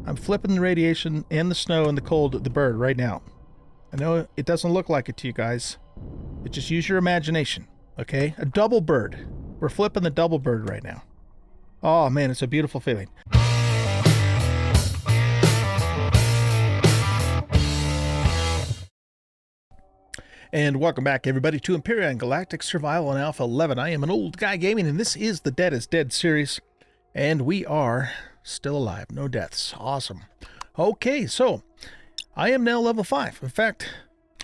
I'm flipping the radiation and the snow and the cold the bird right now. I know it doesn't look like it to you guys, but just use your imagination, okay? A double bird. We're flipping the double bird right now. Oh man, it's a beautiful feeling. And welcome back, everybody, to Empyrion Galactic Survival Alpha 11. I am an old guy gaming, and this is the Dead is Dead series. And we are still alive. No deaths. Awesome. Okay, so I am now level 5. In fact,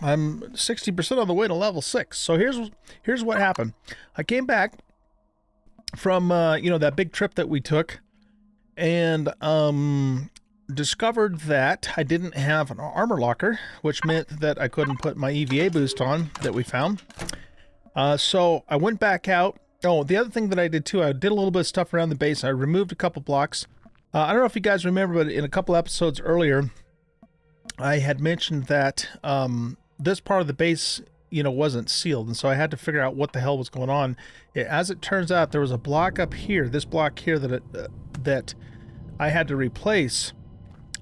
I'm 60% on the way to level 6. So here's what happened. I came back from, that big trip that we took, and discovered that I didn't have an armor locker, which meant that I couldn't put my EVA boost on that we found. So I went back out. Oh, the other thing that I did too, I did a little bit of stuff around the base. I removed a couple blocks. I don't know if you guys remember, but in a couple episodes earlier, I had mentioned that this part of the base, wasn't sealed, and so I had to figure out what the hell was going on. As it turns out, there was a block up here, this block here that I had to replace.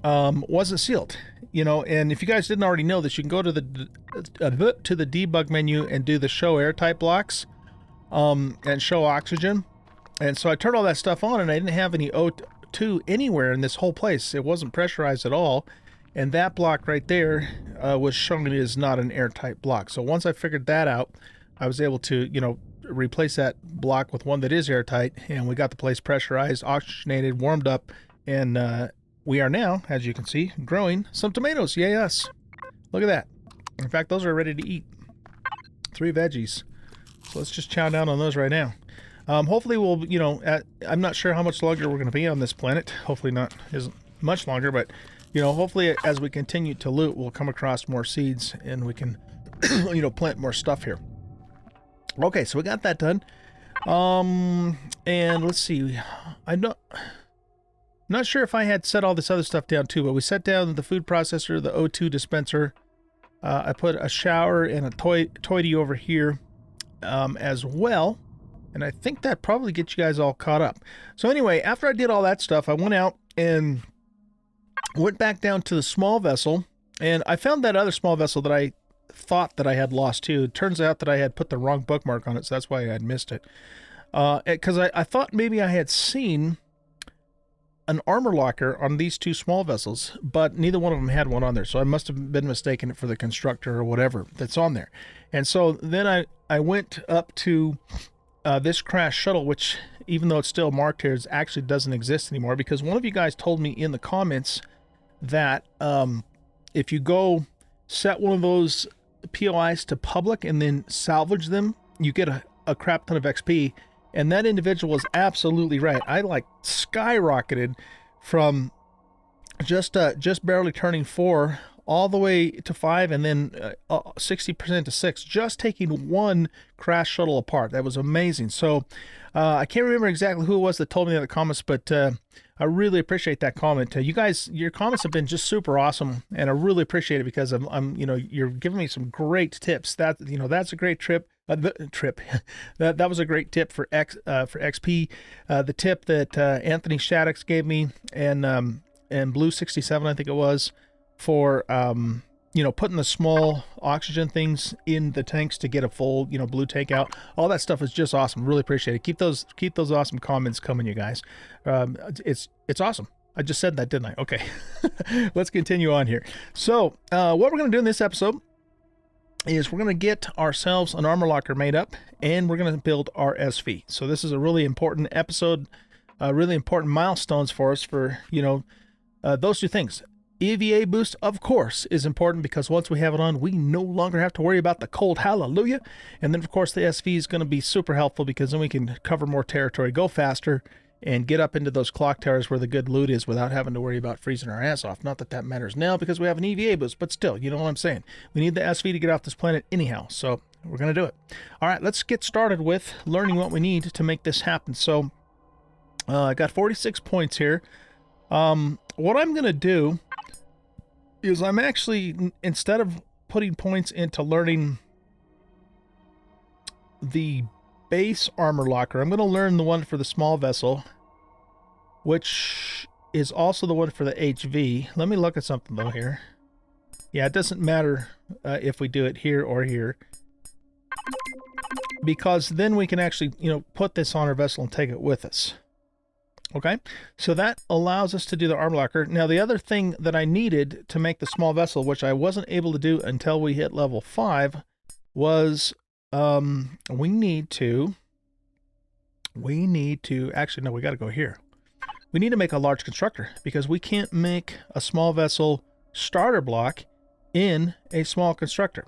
Wasn't sealed, and if you guys didn't already know this, you can go to the debug menu and do the show airtight blocks, and show oxygen. And so I turned all that stuff on, and I didn't have any O2 anywhere in this whole place. It wasn't pressurized at all, and that block right there was showing it is not an airtight block. So once I figured that out, I was able to replace that block with one that is airtight, and we got the place pressurized, oxygenated, warmed up, and we are now, as you can see, growing some tomatoes. Yay us. Look at that. In fact, those are ready to eat. 3 veggies. So let's just chow down on those right now. Hopefully we'll, I'm not sure how much longer we're going to be on this planet. Hopefully not isn't much longer, but, hopefully as we continue to loot, we'll come across more seeds and we can, plant more stuff here. Okay, so we got that done. And let's see. I'm not sure if I had set all this other stuff down too, but we set down the food processor, the O2 dispenser. I put a shower and a toity over here as well. And I think that probably gets you guys all caught up. So anyway, after I did all that stuff, I went out and went back down to the small vessel. And I found that other small vessel that I thought that I had lost too. It turns out that I had put the wrong bookmark on it, so that's why I had missed it. Because I thought maybe I had seen an armor locker on these 2 small vessels, but neither one of them had one on there, so I must have been mistaken for the constructor or whatever that's on there. And so then I went up to this crash shuttle, which, even though it's still marked here, it actually doesn't exist anymore, because one of you guys told me in the comments that if you go set one of those POIs to public and then salvage them, you get a crap ton of XP. And that individual was absolutely right. I skyrocketed from just barely turning 4 all the way to 5, and then 60% to 6, just taking one crash shuttle apart. That was amazing. So I can't remember exactly who it was that told me that in the comments, but I really appreciate that comment. You guys, your comments have been just super awesome, and I really appreciate it, because you're giving me some great tips. That's a great trip. That was a great tip for XP. The tip that Anthony Shaddix gave me, and Blue 67, I think it was, for putting the small oxygen things in the tanks to get a full blue tank out. All that stuff is just awesome. Really appreciate it. Keep those awesome comments coming, you guys. It's awesome. I just said that, didn't I? Okay. Let's continue on here. So what we're going to do in this episode is we're going to get ourselves an armor locker made up, and we're going to build our SV. So this is a really important episode, really important milestones for us for, those 2 things. EVA boost, of course, is important, because once we have it on, we no longer have to worry about the cold. Hallelujah. And then, of course, the SV is going to be super helpful, because then we can cover more territory, go faster, and get up into those clock towers where the good loot is without having to worry about freezing our ass off. Not that that matters now, because we have an EVA boost, but still, you know what I'm saying. We need the SV to get off this planet anyhow, so we're going to do it. All right, let's get started with learning what we need to make this happen. So I got 46 points here. What I'm going to do is I'm actually, instead of putting points into learning the base armor locker, I'm going to learn the one for the small vessel, which is also the one for the HV. Let me look at something though here. Yeah, it doesn't matter if we do it here or here, because then we can actually, you know, put this on our vessel and take it with us. Okay, so that allows us to do the armor locker. Now, the other thing that I needed to make the small vessel, which I wasn't able to do until we hit level 5, was we need to actually, no, we got to go here. We need to make a large constructor, because we can't make a small vessel starter block in a small constructor.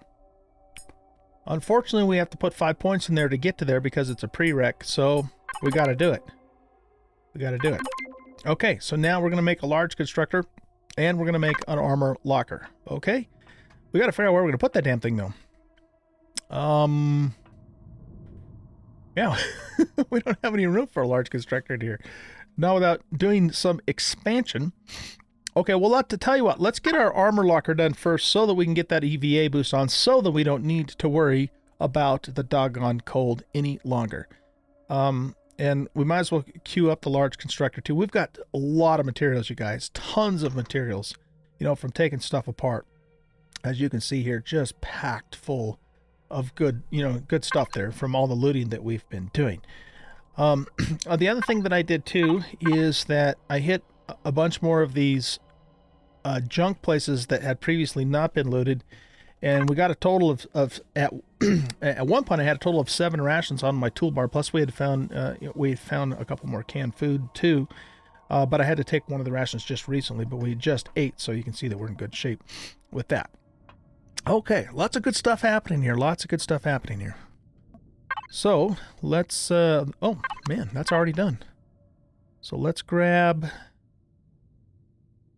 Unfortunately, we have to put 5 points in there to get to there because it's a prereq, so we got to do it. We got to do it. Okay, so now we're going to make a large constructor, and we're going to make an armor locker. Okay? We got to figure out where we're going to put that damn thing, though. Yeah, we don't have any room for a large constructor in here. Now, without doing some expansion. Okay, well, to tell you what, let's get our armor locker done first so that we can get that EVA boost on, so that we don't need to worry about the doggone cold any longer. And we might as well queue up the large constructor too. We've got a lot of materials, you guys. Tons of materials, you know, from taking stuff apart. As you can see here, just packed full of good, you know, good stuff there from all the looting that we've been doing. The other thing that I did too is that I hit a bunch more of these junk places that had previously not been looted. And we got a total of at one point I had a total of 7 rations on my toolbar. Plus we had found a couple more canned food too, but I had to take one of the rations just recently. But we just ate, so you can see that we're in good shape with that. Okay, lots of good stuff happening here. Lots of good stuff happening here. So let's. Oh man, that's already done. So let's grab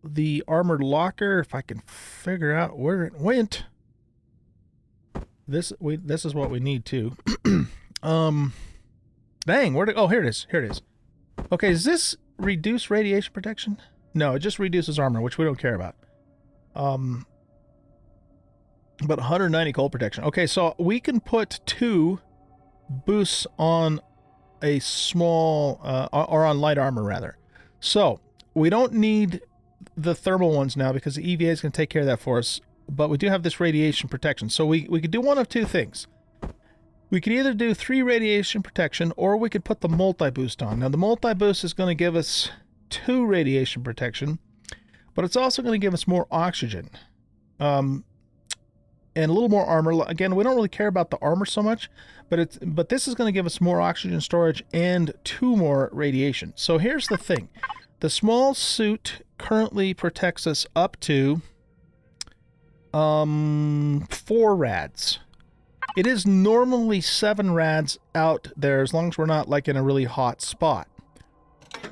the armored locker if I can figure out where it went. This is what we need too. Dang, where did, oh, here it is. Here it is. Okay, does this reduce radiation protection? No, it just reduces armor, which we don't care about. But 190 cold protection. Okay, so we can put 2 boosts on a small, or on light armor rather. So we don't need the thermal ones now because the EVA is going to take care of that for us. But we do have this radiation protection. So we could do one of 2 things. We could either do 3 radiation protection, or we could put the multi-boost on. Now the multi-boost is going to give us 2 radiation protection, but it's also going to give us more oxygen. And a little more armor. Again, we don't really care about the armor so much, but this is going to give us more oxygen storage and 2 more radiation. So here's the thing. The small suit currently protects us up to 4 rads. It is normally 7 rads out there as long as we're not like in a really hot spot.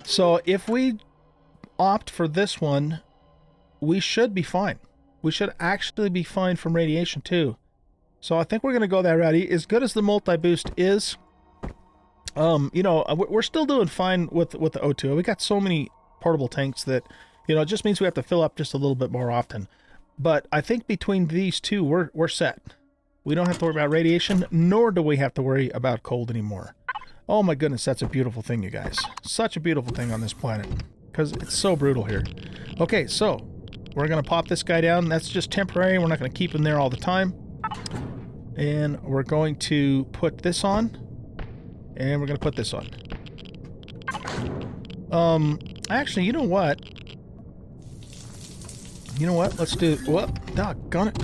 So if we opt for this one, we should be fine. We should actually be fine from radiation too. So I think we're going to go that route. As good as the multi-boost is, you know, we're still doing fine with the O2. We got so many portable tanks that, you know, it just means we have to fill up just a little bit more often. But I think between these 2, we're set. We don't have to worry about radiation, nor do we have to worry about cold anymore. Oh my goodness, that's a beautiful thing, you guys. Such a beautiful thing on this planet, because it's so brutal here. Okay, so we're going to pop this guy down. That's just temporary. We're not going to keep him there all the time. And we're going to put this on. And we're going to put this on. Actually, you know what? You know what? Let's do... Whoop, doggone it.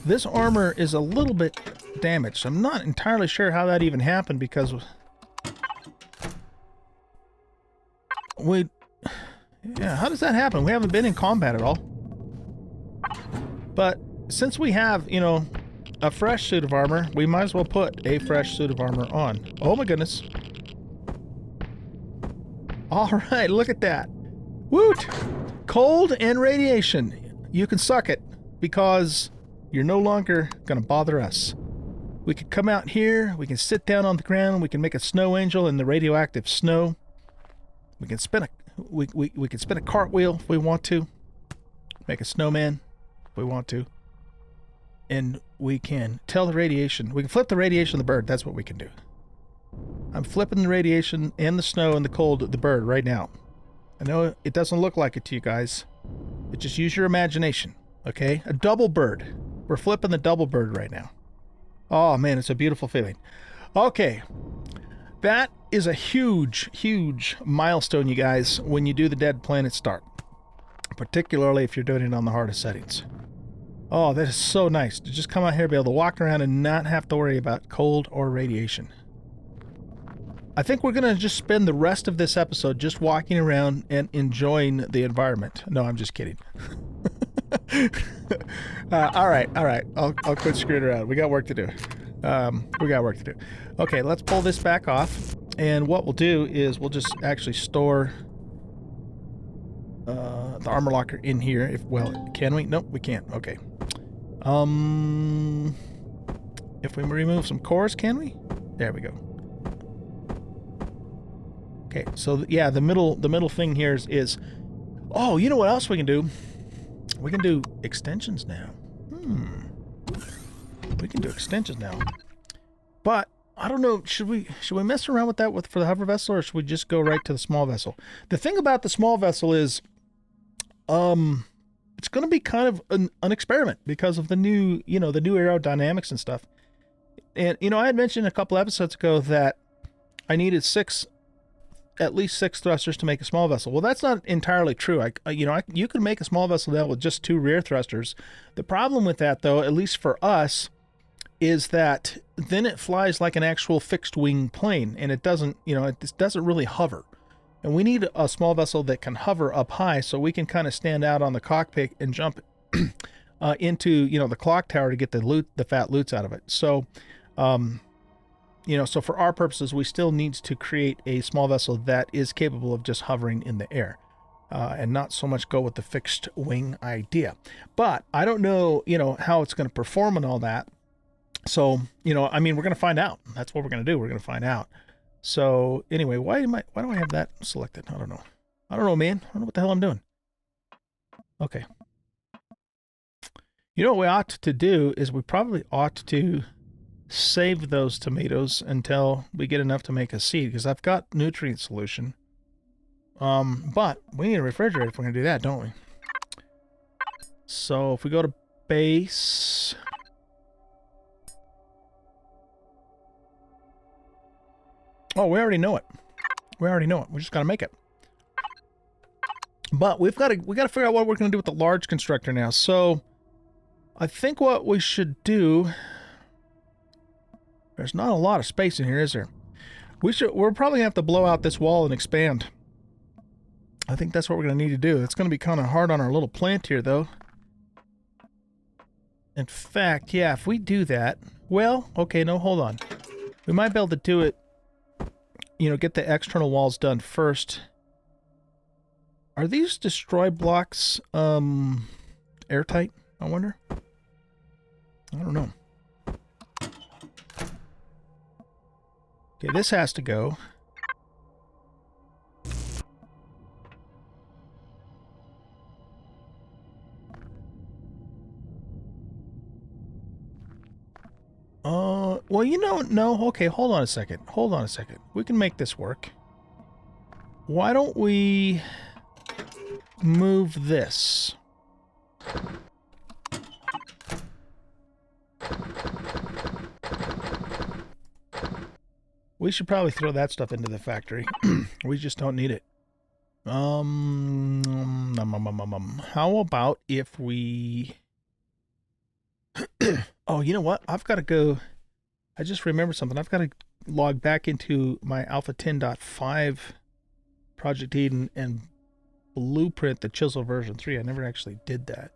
This armor is a little bit damaged. I'm not entirely sure how that even happened because... Yeah, how does that happen? We haven't been in combat at all. But since we have, you know, a fresh suit of armor, we might as well put a fresh suit of armor on. Oh my goodness. All right, look at that. Woot! Cold and radiation. You can suck it because you're no longer going to bother us. We can come out here, we can sit down on the ground, we can make a snow angel in the radioactive snow. We can spin a we can spin a cartwheel if we want to. Make a snowman if we want to. And we can tell the radiation. We can flip the radiation of the bird. That's what we can do. I'm flipping the radiation and the snow and the cold of the bird right now. I know it doesn't look like it to you guys, but just use your imagination, okay? A double bird. We're flipping the double bird right now. Oh, man, it's a beautiful feeling. Okay. That is a huge, huge milestone, you guys, when you do the Dead Planet start. Particularly if you're doing it on the hardest settings. Oh, that is so nice to just come out here, be able to walk around and not have to worry about cold or radiation. I think we're going to just spend the rest of this episode just walking around and enjoying the environment. No, I'm just kidding. All right. I'll quit screwing around. We got work to do. Okay, let's pull this back off. And what we'll do is we'll just actually store the armor locker in here. Well, can we? Nope, we can't. Okay. If we remove some cores, can we? There we go. Okay, so yeah, the middle thing here is oh, you know what else we can do? We can do extensions now. We can do extensions now. But I don't know, should we mess around with that for the hover vessel, or should we just go right to the small vessel? The thing about the small vessel is it's going to be kind of an experiment because of the new, the new aerodynamics and stuff. And I had mentioned a couple episodes ago that I needed at least six thrusters to make a small vessel. Well, that's not entirely true. You can make a small vessel now with just 2 rear thrusters. The problem with that, though, at least for us, is that then it flies like an actual fixed wing plane, and it doesn't, it doesn't really hover. And we need a small vessel that can hover up high, so we can kind of stand out on the cockpit and jump into, the clock tower to get the fat loots out of it. So, so for our purposes, we still need to create a small vessel that is capable of just hovering in the air, and not so much go with the fixed wing idea. But I don't know, how it's going to perform and all that. So, we're going to find out. That's what we're going to do. We're going to find out. So anyway, why do I have that selected? I don't know. Man. I don't know what the hell I'm doing. Okay. What we ought to do is we probably ought to save those tomatoes until we get enough to make a seed, because I've got nutrient solution. But we need a refrigerator if we're going to do that, don't we? So if we go to base... Oh, we already know it. We just got to make it. But we got to figure out what we're going to do with the large constructor now. So I think what we should do... There's not a lot of space in here, is there? We're probably going to have to blow out this wall and expand. I think that's what we're going to need to do. It's going to be kind of hard on our little plant here, though. In fact, yeah, if we do that... Well, okay, no, hold on. We might be able to do it... get the external walls done first. Are these destroy blocks airtight, I wonder? I don't know. Okay, this has to go. Well, no, okay, hold on a second. We can make this work. Why don't we move this? We should probably throw that stuff into the factory. We just don't need it. How about if we... Oh, you know what? I've got to go... I just remembered something. I've got to log back into my Alpha 10.5 Project Eden and blueprint the Chisel version 3. I never actually did that.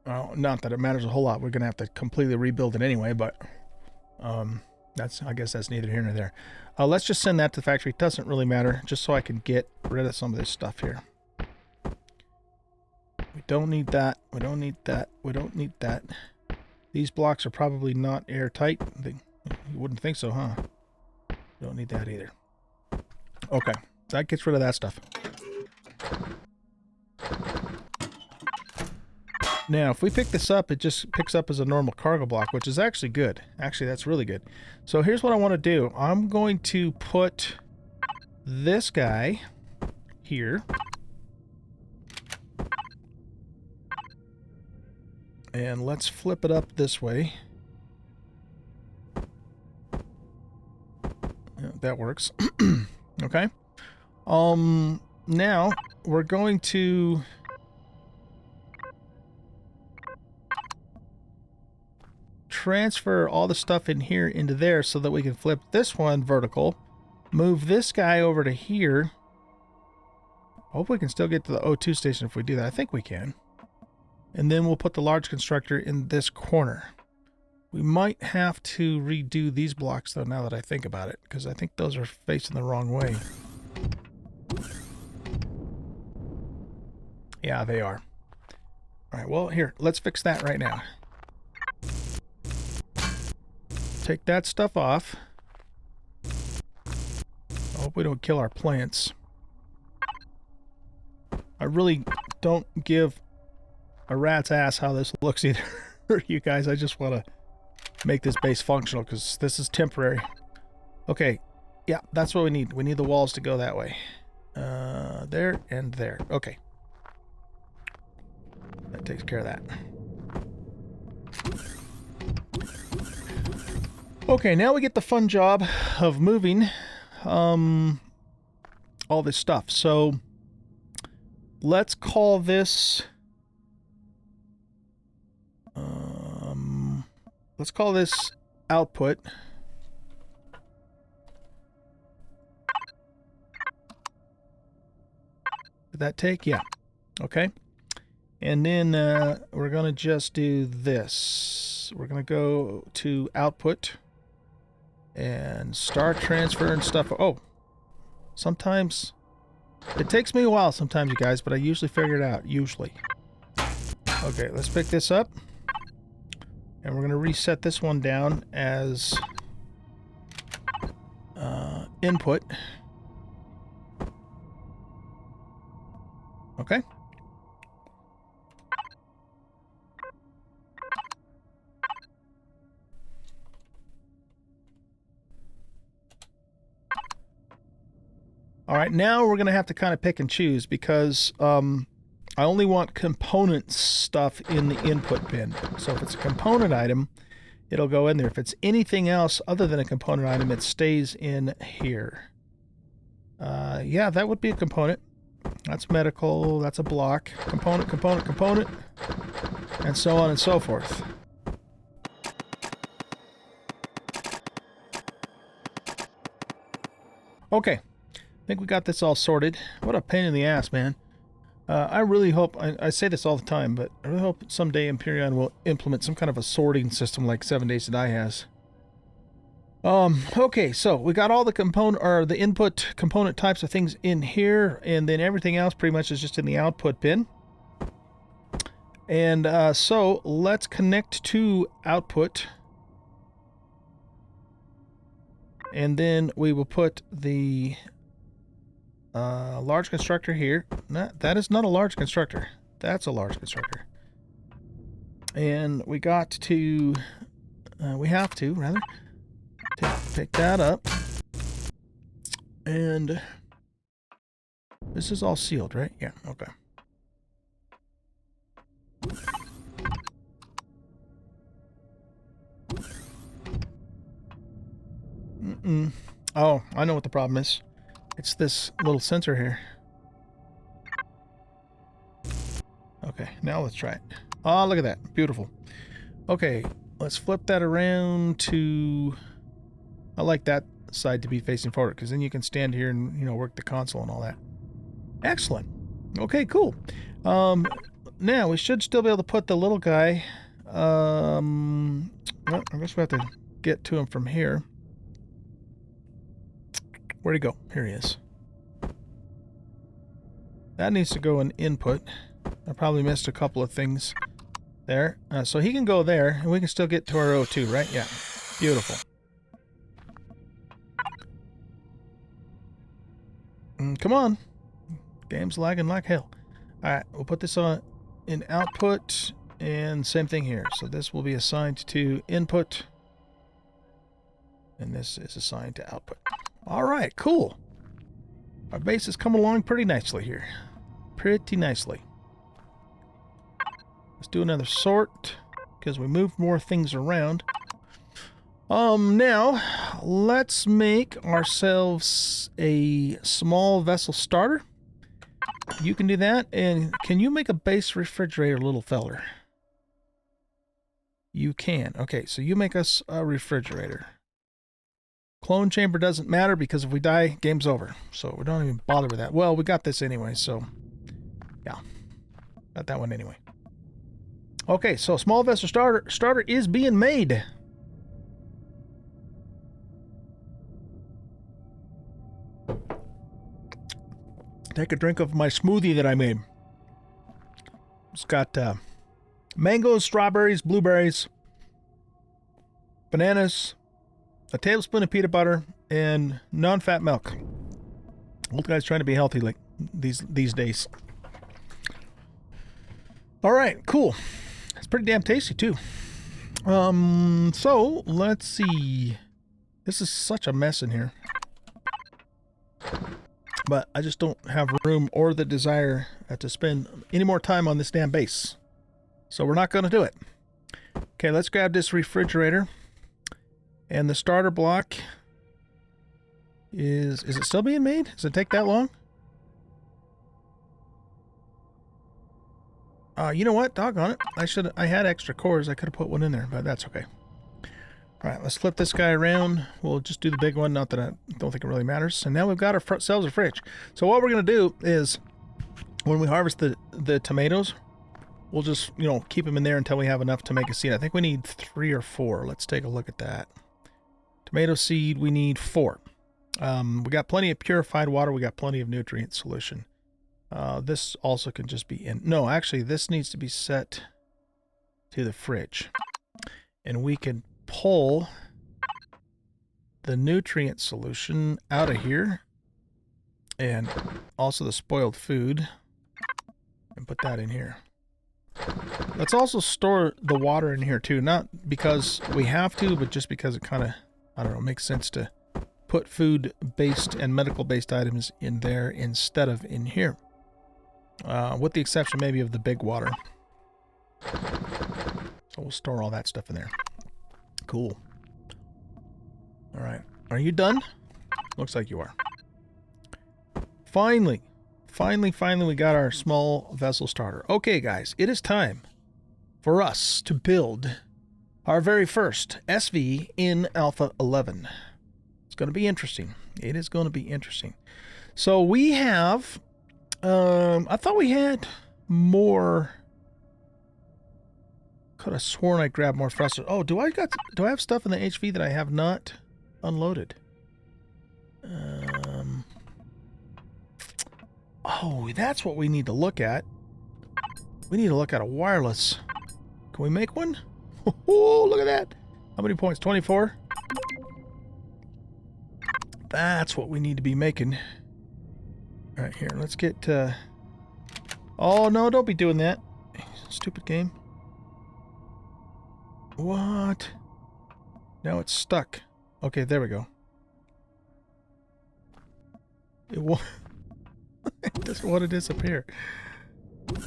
Well, not that it matters a whole lot. We're going to have to completely rebuild it anyway, but I guess that's neither here nor there. Let's just send that to the factory. It doesn't really matter, just so I can get rid of some of this stuff here. We don't need that. We don't need that. We don't need that. These blocks are probably not airtight. You wouldn't think so, huh? Don't need that either. Okay, that gets rid of that stuff. Now, if we pick this up, it just picks up as a normal cargo block, which is actually good. Actually, that's really good. So here's what I want to do. I'm going to put this guy here. And let's flip it up this way. Yeah, that works. Okay. Now we're going to transfer all the stuff in here into there so that we can flip this one vertical, move this guy over to here. Hope we can still get to the O2 station if we do that. I think we can. And then we'll put the large constructor in this corner. We might have to redo these blocks, though, now that I think about it, because I think those are facing the wrong way. Yeah, they are. All right, well, here, let's fix that right now. Take that stuff off. I hope we don't kill our plants. I really don't give a rat's ass how this looks either. You guys, I just want to make this base functional because this is temporary. Okay, yeah, that's what we need. We need the walls to go that way. There and there. Okay. That takes care of that. Okay, now we get the fun job of moving all this stuff. So let's call this output. Did that take? Yeah. Okay. And then we're going to just do this. We're going to go to output and start transferring stuff. Oh, sometimes it takes me a while sometimes, you guys, but I usually figure it out. Usually. Okay, let's pick this up. And we're going to reset this one down as input. Okay. All right, now we're going to have to kind of pick and choose because I only want component stuff in the input bin. So if it's a component item, it'll go in there. If it's anything else other than a component item, it stays in here. Yeah, that would be a component. That's medical, that's a block. Component, component, component, and so on and so forth. Okay, I think we got this all sorted. What a pain in the ass, man. I really hope, I say this all the time, but I really hope someday Empyrion will implement some kind of a sorting system like 7 Days to Die has. Okay, so we got all the component, or the input component types of things in here, and then everything else pretty much is just in the output bin. And so let's connect to output. And then we will put the large constructor here. No, that is not a large constructor. That's a large constructor. And we got to, we have to, rather, pick that up. And this is all sealed, right? Yeah, okay. Oh, I know what the problem is. It's this little sensor here. Okay, now let's try it. Oh, look at that. Beautiful. Okay, let's flip that around to... I like that side to be facing forward, because then you can stand here and, you know, work the console and all that. Excellent. Okay, cool. Now, we should still be able to put the little guy... well, I guess we have to get to him from here. Where'd he go? Here he is. That needs to go in input. I probably missed a couple of things there. So he can go there, and we can still get to our O2, right? Yeah. Beautiful. Come on. Game's lagging like hell. Alright, we'll put this on in output, and same thing here. So this will be assigned to input, and this is assigned to output. All right, cool. Our base is coming along pretty nicely here. Pretty nicely. Let's do another sort, because we moved more things around. Now, let's make ourselves a small vessel starter. You can do that, and can you make a base refrigerator, little feller? You can. Okay, so you make us a refrigerator. Clone chamber doesn't matter, because if we die, game's over. So we don't even bother with that. Well, we got this anyway, so yeah. Got that one anyway. Okay, so small vessel starter is being made. Take a drink of my smoothie that I made. It's got mangoes, strawberries, blueberries, bananas, a tablespoon of peanut butter, and non-fat milk. Old guy's trying to be healthy like these days. All right, cool. It's pretty damn tasty too. So let's see. This is such a mess in here. But I just don't have room or the desire to spend any more time on this damn base. So we're not going to do it. Okay, let's grab this refrigerator. And the starter block is it still being made? Does it take that long? You know what? Doggone it. I had extra cores. I could have put one in there, but that's okay. All right, let's flip this guy around. We'll just do the big one. Not that I don't think it really matters. And now we've got ourselves a fridge. So what we're going to do is when we harvest the tomatoes, we'll just, you know, keep them in there until we have enough to make a seed. I think we need 3 or 4. Let's take a look at that. Tomato seed, we need 4. We got plenty of purified water. We got plenty of nutrient solution. This also can just be in. No, actually, this needs to be set to the fridge. And we can pull the nutrient solution out of here. And also the spoiled food. And put that in here. Let's also store the water in here too. Not because we have to, but just because it kind of, I don't know, makes sense to put food-based and medical-based items in there instead of in here. With the exception maybe of the big water. So we'll store all that stuff in there. Cool. All right. Are you done? Looks like you are. Finally, we got our small vessel starter. Okay, guys, it is time for us to build our very first SV in Alpha 11. It's going to be interesting. It is going to be interesting. So we have, I thought we had more. Could have sworn I grabbed more thrusters. Oh, do I have stuff in the HV that I have not unloaded? Oh, that's what we need to look at. We need to look at a wireless. Can we make one? Oh, look at that. How many points? 24? That's what we need to be making. All right, here. Let's get... Oh, no, don't be doing that. Stupid game. What? Now it's stuck. Okay, there we go. It won't... It doesn't want to disappear. All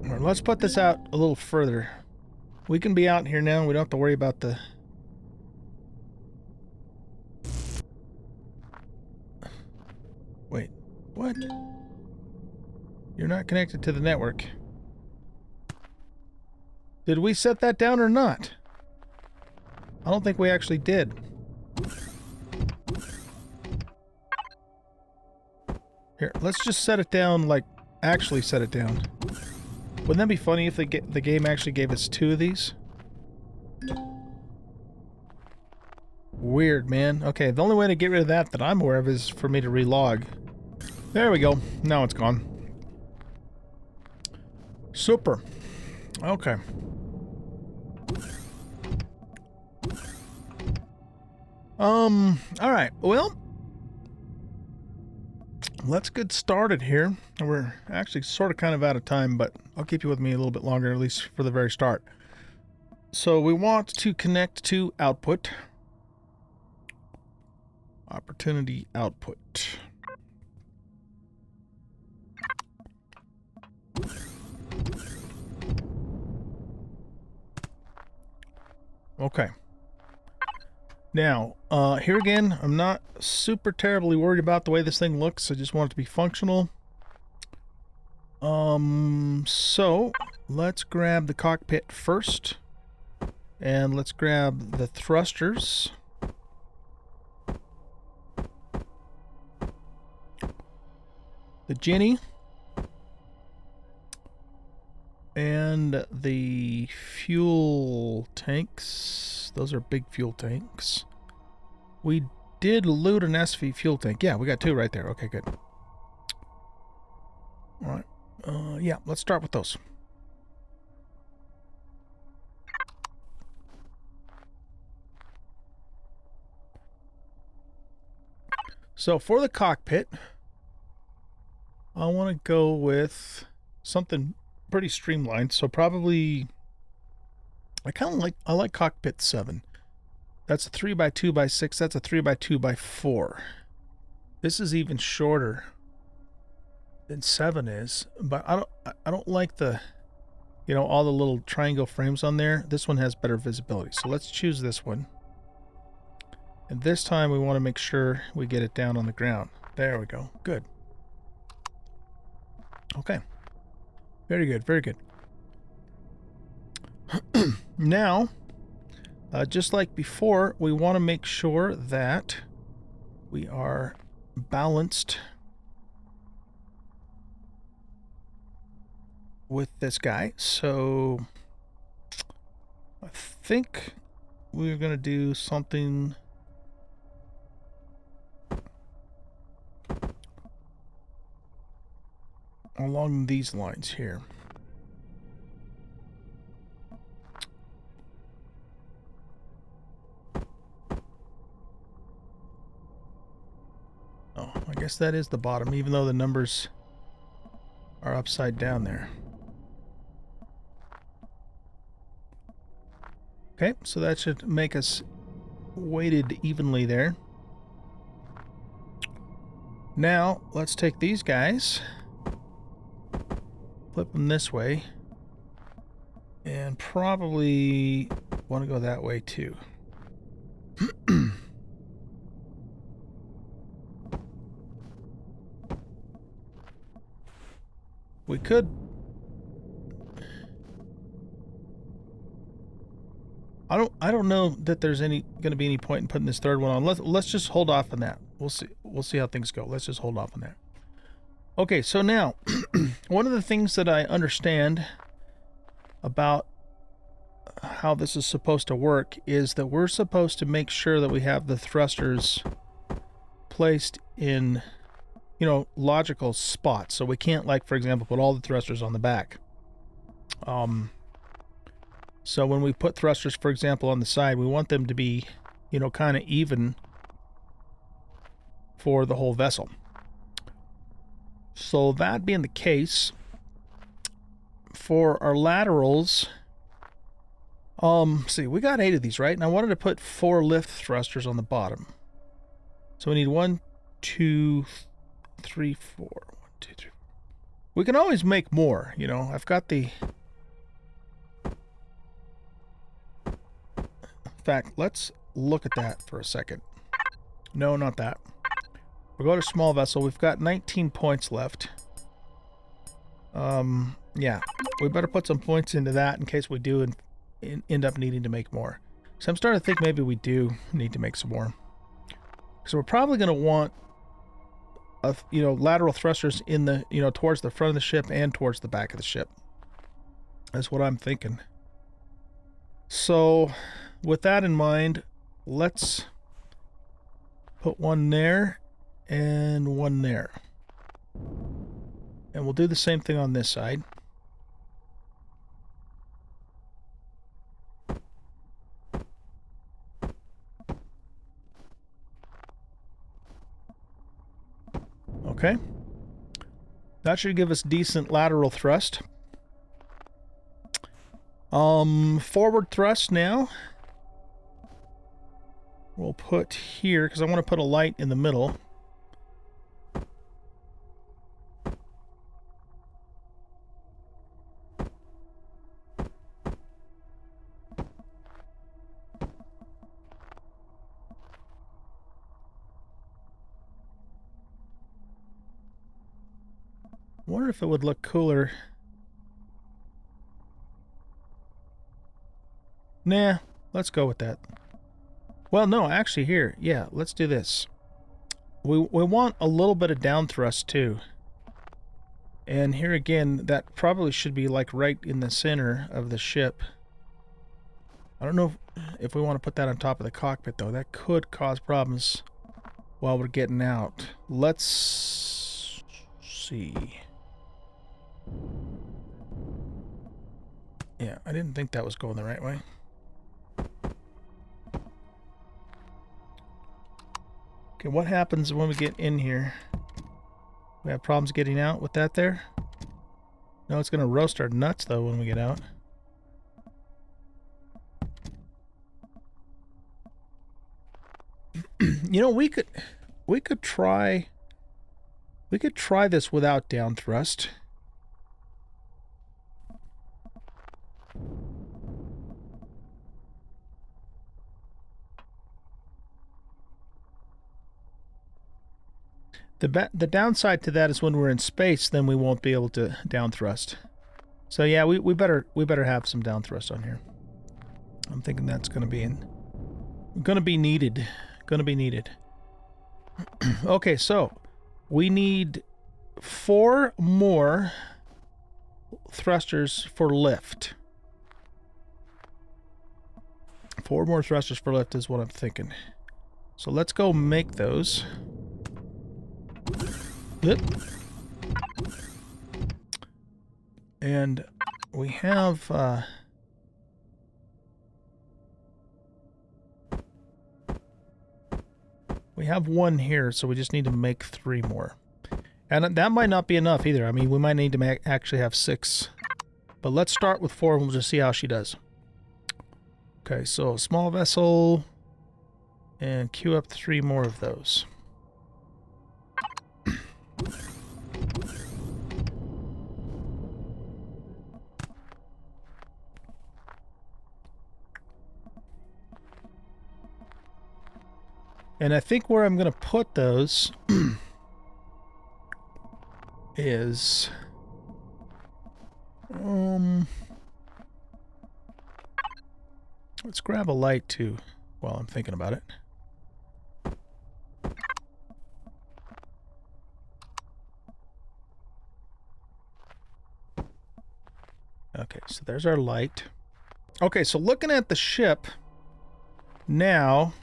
right, let's put this out a little further. We can be out here now. We don't have to worry about the... Wait, what? You're not connected to the network. Did we set that down or not? I don't think we actually did. Here, let's just set it down, like, actually set it down. Wouldn't that be funny if the game actually gave us 2 of these? Weird, man. Okay, the only way to get rid of that I'm aware of is for me to relog. There we go. Now it's gone. Super. Okay. Alright, well, let's get started here. We're actually sort of kind of out of time, but I'll keep you with me a little bit longer, at least for the very start. So we want to connect to output. Opportunity output. Okay. Now, here again, I'm not super terribly worried about the way this thing looks. I just want it to be functional. So let's grab the cockpit first. And let's grab the thrusters. The Ginny. And the fuel tanks. Those are big fuel tanks. We did loot an SV fuel tank. Yeah, we got 2 right there. Okay, good. All right. Yeah, let's start with those. So for the cockpit, I want to go with something pretty streamlined. So probably, I like cockpit 7. That's a 3x2x6. That's a 3x2x4. This is even shorter than 7 is, but I don't like the, you know, all the little triangle frames on there. This one has better visibility. So let's choose this one. And this time we want to make sure we get it down on the ground. There we go. Good. Okay. Very good. Very good. Now, just like before, we want to make sure that we are balanced with this guy. So I think we're going to do something along these lines here. Oh, I guess that is the bottom, even though the numbers are upside down there. Okay, so that should make us weighted evenly there. Now, let's take these guys, flip them this way, and probably want to go that way too. We could... I don't know that there's going to be any point in putting this third one on. Let's just hold off on that. We'll see how things go. Let's just hold off on that. Okay, so now one of the things that I understand about how this is supposed to work is that we're supposed to make sure that we have the thrusters placed in, you know, logical spots. So we can't, like, for example, put all the thrusters on the back. So when we put thrusters, for example, on the side, we want them to be, you know, kind of even for the whole vessel. So that being the case, for our laterals, see, we got 8 of these, right? And I wanted to put 4 lift thrusters on the bottom. So we need 1, 2, 3, 4. 1, 2, 3. We can always make more, you know. I've got the... In fact, let's look at that for a second. No, not that. We'll go to small vessel. We've got 19 points left. Yeah, we better put some points into that in case we do end up needing to make more. So I'm starting to think maybe we do need to make some more. So we're probably going to want, you know, lateral thrusters in the, you know, towards the front of the ship and towards the back of the ship. That's what I'm thinking. So with that in mind, let's put one there and one there. And we'll do the same thing on this side. Okay. That should give us decent lateral thrust. Forward thrust now. we'll put here, because I want to put a light in the middle. I wonder if it would look cooler. Nah, let's go with that. Well, no, actually here. Yeah, let's do this. We want a little bit of down thrust too. And here again, that probably should be like right in the center of the ship. I don't know if we want to put that on top of the cockpit though. That could cause problems while we're getting out. Let's see. Yeah, I didn't think that was going the right way. Okay, what happens when we get in here? We have problems getting out with that there? No, it's going to roast our nuts though when we get out. You know, we could try this without down thrust. The downside to that is when we're in space, then we won't be able to down thrust. So yeah, we better have some down thrust on here. I'm thinking that's going to be needed. Going to be needed. Okay, so we need 4 more thrusters for lift. 4 more thrusters for lift is what I'm thinking. So let's go make those. Yep. And we have one here, so we just need to make 3 more. And that might not be enough either. I mean, we might need to actually have 6. But let's start with 4 and we'll just see how she does. Okay, so small vessel, and queue up 3 more of those. And I think where I'm going to put those is let's grab a light too while I'm thinking about it. Okay, so there's our light. Okay, so looking at the ship now,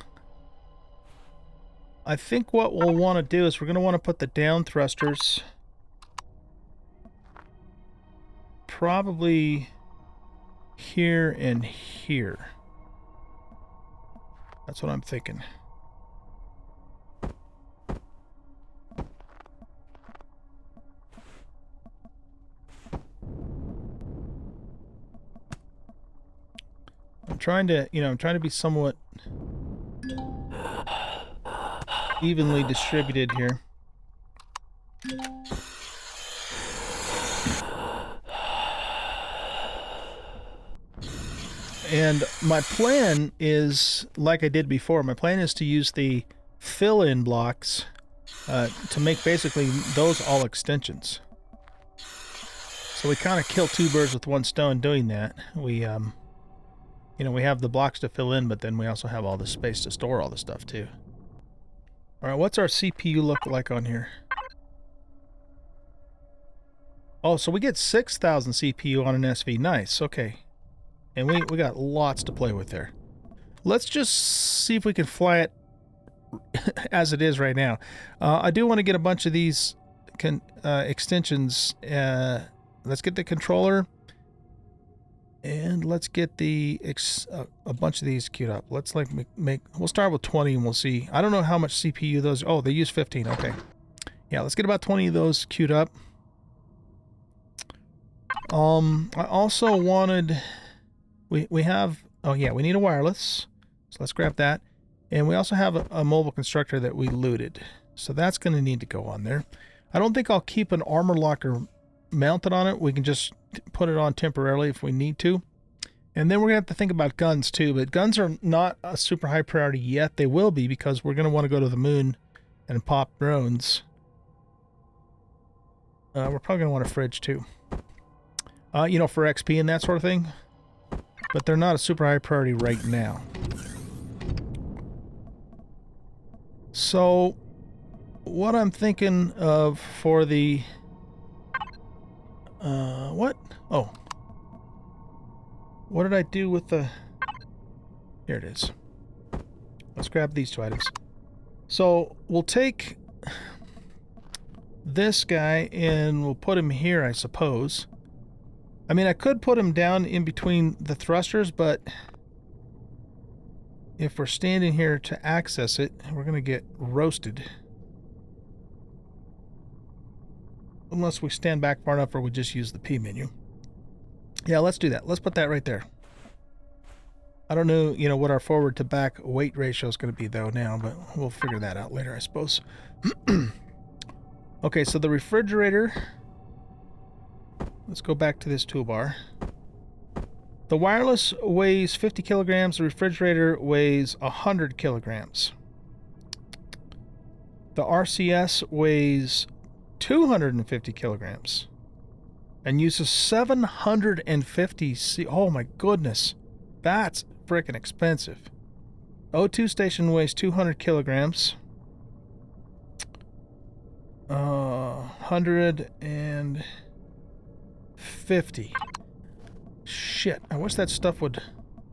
I think what we'll want to do is we're going to want to put the down thrusters probably here and here. That's what I'm thinking. I'm trying to be somewhat evenly distributed here. And my plan is, like I did before, my plan is to use the fill-in blocks to make basically those all extensions. So we kind of kill 2 birds with 1 stone doing that. We we have the blocks to fill in, but then we also have all the space to store all the stuff too. All right, what's our CPU look like on here? Oh, so we get 6,000 CPU on an SV. Nice, okay. And we got lots to play with there. Let's just see if we can fly it as it is right now. I do want to get a bunch of these extensions. Let's get the controller. And let's get the a bunch of these queued up. Let's like we'll start with 20 and we'll see. I don't know how much CPU those. Oh, they use 15. Okay. Yeah, let's get about 20 of those queued up. I also wanted we have, oh yeah, we need a wireless. So let's grab that. And we also have a mobile constructor that we looted. So that's going to need to go on there. I don't think I'll keep an armor locker mounted on it. We can just put it on temporarily if we need to. And then we're going to have to think about guns too. But guns are not a super high priority yet. They will be because we're going to want to go to the moon and pop drones. We're probably going to want a fridge too. You know, for XP and that sort of thing. But they're not a super high priority right now. So, what I'm thinking of for the... what? Oh. What did I do with the... Here it is. Let's grab these two items. So, we'll take this guy and we'll put him here, I suppose. I mean, I could put him down in between the thrusters, but if we're standing here to access it, we're going to get roasted. Unless we stand back far enough or we just use the P menu. Yeah, let's do that. Let's put that right there. I don't know, you know, what our forward to back weight ratio is going to be though now, but we'll figure that out later, I suppose. Okay, so the refrigerator... Let's go back to this toolbar. The wireless weighs 50 kilograms. The refrigerator weighs 100 kilograms. The RCS weighs 250 kilograms and uses 750 C. Oh my goodness. That's freaking expensive. O2 station weighs 200 kilograms. 150. Shit, I wish that stuff would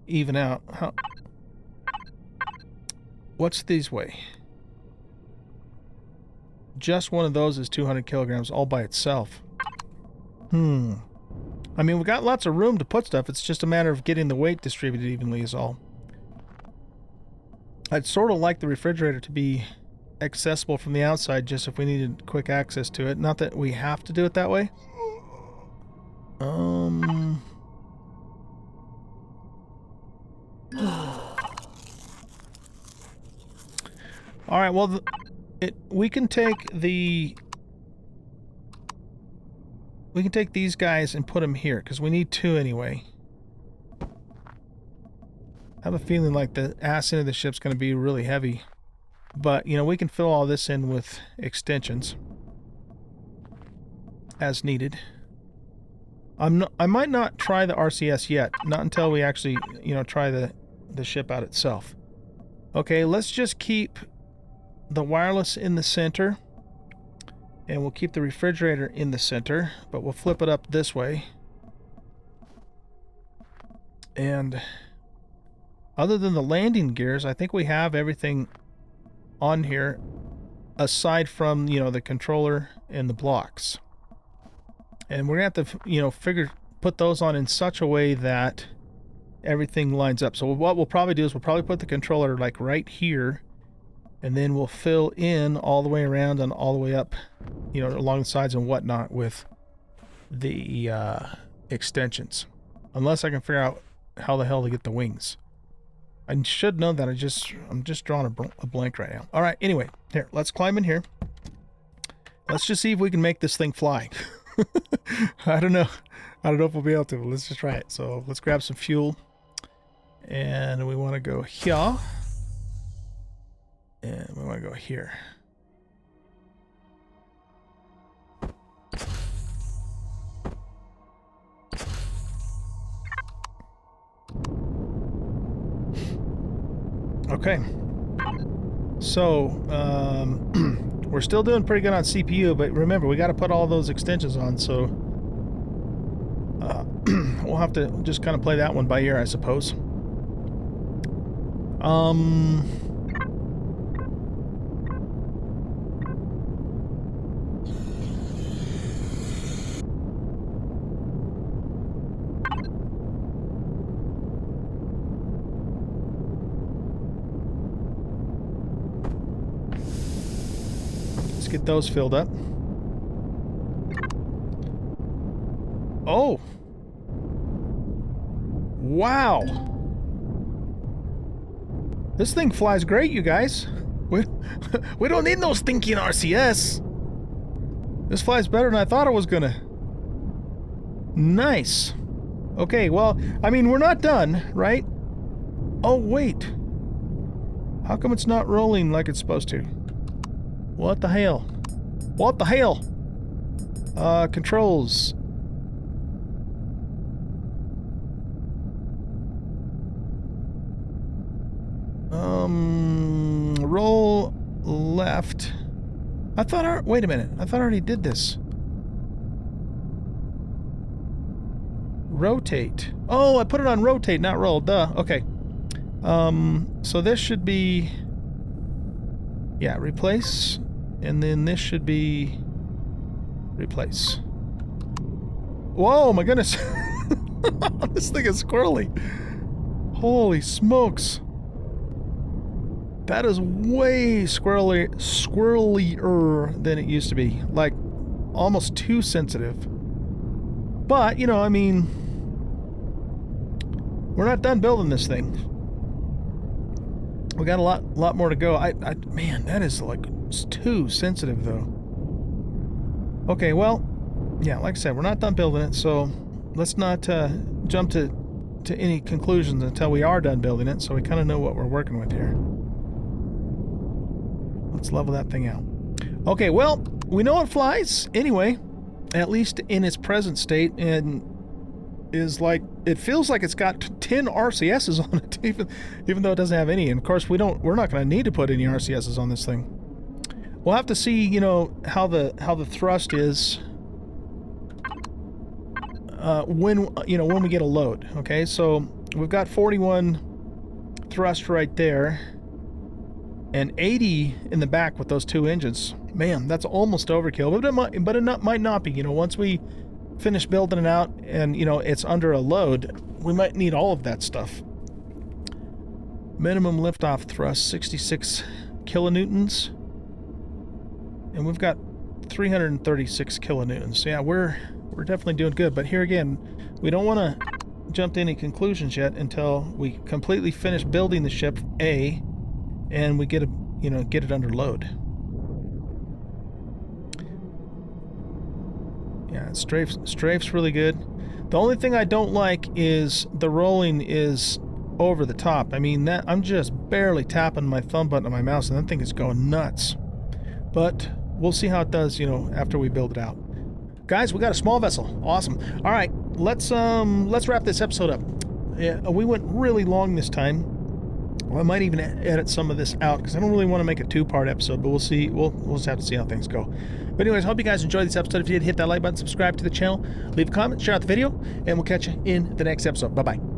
even out. What's these weigh? Just one of those is 200 kilograms all by itself. I mean, we got lots of room to put stuff. It's just a matter of getting the weight distributed evenly is all. I'd sort of like the refrigerator to be accessible from the outside just if we needed quick access to it. Not that we have to do it that way. All right, well, we can take these guys and put them here because we need two anyway. I have a feeling like the ass end of the ship's going to be really heavy, but you know, we can fill all this in with extensions as needed. I might not try the RCS yet, not until we actually, you know, try the ship out itself. Okay, let's just keep the wireless in the center, and we'll keep the refrigerator in the center, but we'll flip it up this way. And other than the landing gears, I think we have everything on here aside from, you know, the controller and the blocks. And we're gonna have to, you know, put those on in such a way that everything lines up. So what we'll probably do is we'll probably put the controller like right here, and then we'll fill in all the way around and all the way up, you know, along the sides and whatnot with the extensions. Unless I can figure out how the hell to get the wings. I should know that. I'm just drawing a blank right now. All right, anyway, here, let's climb in here. Let's just see if we can make this thing fly. I don't know if we'll be able to, but let's just try it. So let's grab some fuel. And we want to go here. And we want to go here. Okay. So, we're still doing pretty good on CPU, but remember, we got to put all those extensions on, so we'll have to just kind of play that one by ear, I suppose. Get those filled up. Oh! Wow! This thing flies great, you guys. We don't need no stinking RCS. This flies better than I thought it was gonna. Nice. Okay, well, I mean, we're not done, right? Oh, wait. How come it's not rolling like it's supposed to? What the hell? What the hell? Controls. Roll left. Wait a minute. I thought I already did this. Rotate. Oh, I put it on rotate, not roll. Duh. Okay. So this should be... Yeah, replace. And then this should be... Replace. Whoa, my goodness. This thing is squirrely. Holy smokes. That is way squirrelier than it used to be. Like, almost too sensitive. But, you know, I mean... We're not done building this thing. We got a lot more to go. Man, that is, like, too sensitive, though. Okay, well, yeah, like I said, we're not done building it, so let's not jump to any conclusions until we are done building it, so we kind of know what we're working with here. Let's level that thing out. Okay, well, we know it flies anyway, at least in its present state, and is like, it feels like it's got 10 RCSs on it, even though it doesn't have any. And of course, we're not going to need to put any RCSs on this thing. We'll have to see, you know, how the thrust is when we get a load. Okay, so we've got 41 thrust right there, and 80 in the back with those two engines. Man, that's almost overkill. But it might not be. You know, once we finish building it out and, you know, it's under a load, we might need all of that stuff. Minimum liftoff thrust, 66 kilonewtons. And we've got 336 kilonewtons. So yeah, we're definitely doing good. But here again, we don't want to jump to any conclusions yet until we completely finish building the ship A, and we get it under load. Yeah, strafe's really good. The only thing I don't like is the rolling is over the top. I mean, that I'm just barely tapping my thumb button on my mouse, and that thing is going nuts. But we'll see how it does, you know, after we build it out. Guys, we got a small vessel. Awesome. All right, let's wrap this episode up. Yeah, we went really long this time. Well, I might even edit some of this out because I don't really want to make a two-part episode, but we'll see. We'll just have to see how things go. But anyways, hope you guys enjoyed this episode. If you did, hit that like button, subscribe to the channel, leave a comment, share out the video, and we'll catch you in the next episode. Bye-bye.